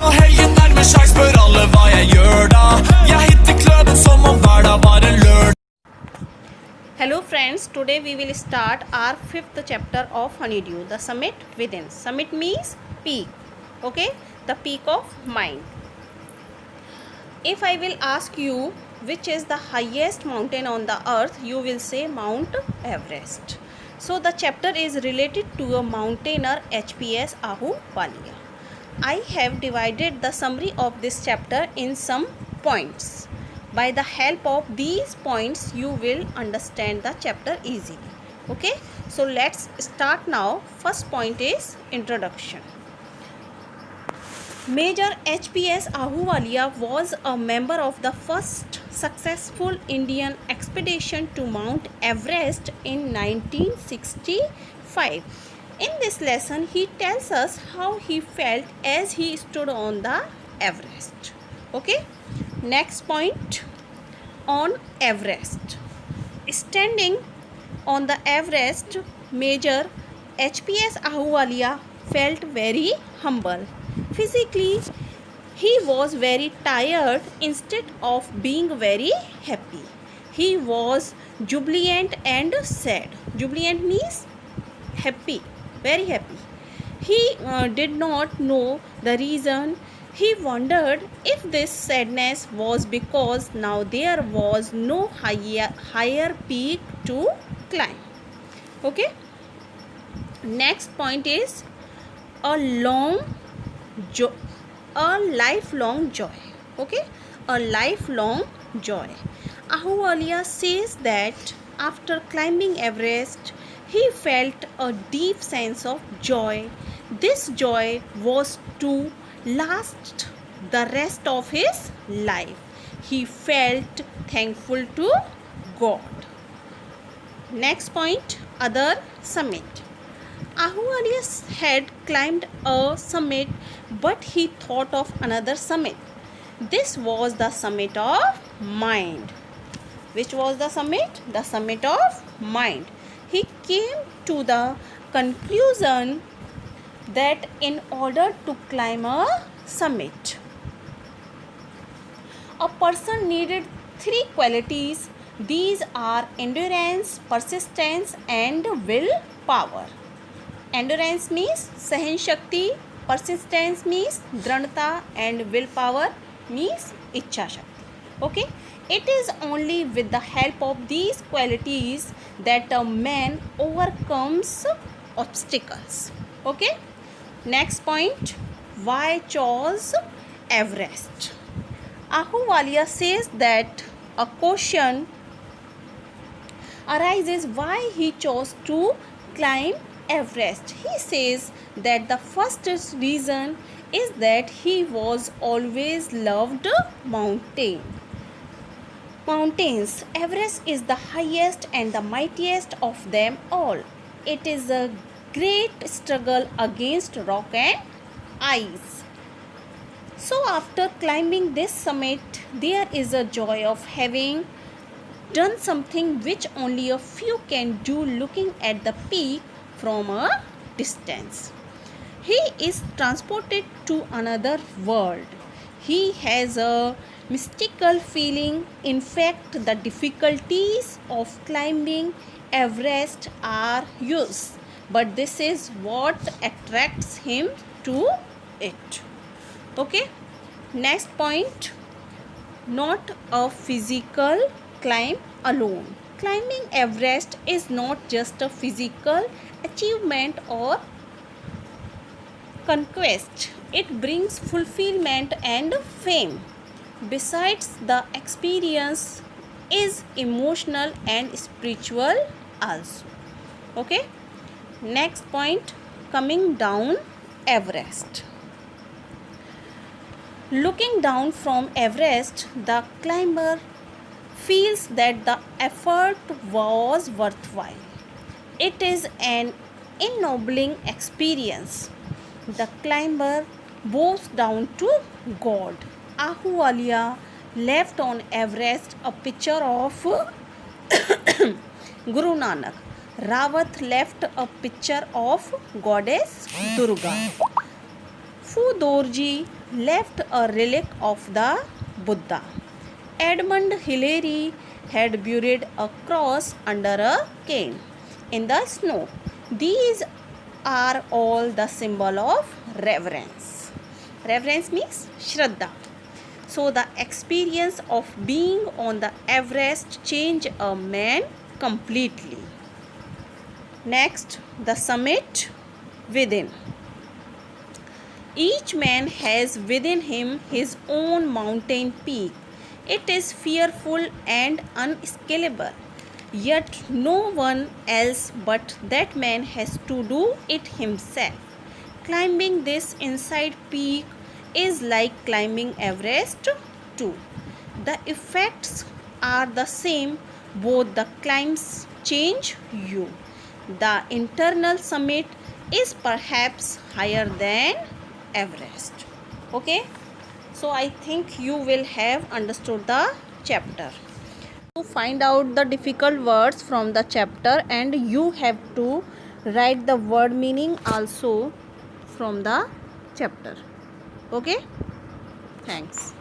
Helgen med sjakk spør alle hva jeg gjør da. Jeg hitter kløben som om hver dag var en lørdag. Hello friends, today we will start our fifth chapter of Honeydew, the summit within. Summit means peak, okay, the peak of mind. If I will ask you which is the highest mountain on the earth, you will say Mount Everest. So the chapter is related to a mountaineer HPS Ahluwalia. I have divided the summary of this chapter in some points. By the help of these points you will understand the chapter easily. Okay, so let's start now. First point is introduction. Major HPS Ahluwalia was a member of the first successful Indian expedition to Mount Everest in 1965. In this lesson he tells us how he felt as he stood on the Everest. Okay, next point on Everest. Standing on the Everest, Major HPS Ahluwalia felt very humble. Physically, he was very tired instead of being very happy. He was jubilant and sad. Jubilant means happy, very happy. He did not know the reason. He wondered if this sadness was because now there was no higher peak to climb. Okay. Next point is a lifelong joy. Okay, a lifelong joy. Ahluwalia says that after climbing Everest, he felt a deep sense of joy. This joy was to last the rest of his life. He felt thankful to God. Next point, other summit. Ahluwalia had climbed a summit, but he thought of another summit. This was the summit of mind. Which was the summit? The summit of mind. He came to the conclusion that in order to climb a summit, a person needed three qualities. These are endurance, persistence and willpower. Endurance means सहन शक्ति, persistence means दृढ़ता and willpower means इच्छा शक्ति. Okay, it is only with the help of these qualities that a man overcomes obstacles. Okay, next point, why chose Everest? Ahluwalia says that a question arises why he chose to climb Everest. He says that the first reason is that he was always loved mountains. Everest is the highest and the mightiest of them all. It is a great struggle against rock and ice. So after climbing this summit, there is a joy of having done something which only a few can do, looking at the peak from a distance. He is transported to another world. He has a mystical feeling. In fact, the difficulties of climbing Everest are huge, but this is what attracts him to it. Okay, next point, not a physical climb alone. Climbing Everest is not just a physical achievement or conquest. It brings fulfillment and fame. Besides, the experience is emotional and spiritual also. Okay, next point, coming down Everest. Looking down from Everest, the climber feels that the effort was worthwhile. It is an ennobling experience. The climber bows down to God. Ahluwalia left on Everest a picture of Guru Nanak. Rawat left a picture of goddess Durga. Fu Dorji left a relic of the Buddha. Edmund Hillary had buried a cross under a cane in the snow. These are all the symbol of reverence. Reverence means Shraddha. So the experience of being on the Everest changed a man completely. Next, the summit within. Each man has within him his own mountain peak. It is fearful and unscalable. Yet no one else but that man has to do it himself. Climbing this inside peak is like climbing Everest too. The effects are the same, both the climbs change you. The internal summit is perhaps higher than Everest. Okay, so I think you will have understood the chapter. To find out the difficult words from the chapter, and you have to write the word meaning also from the chapter. Okay, thanks.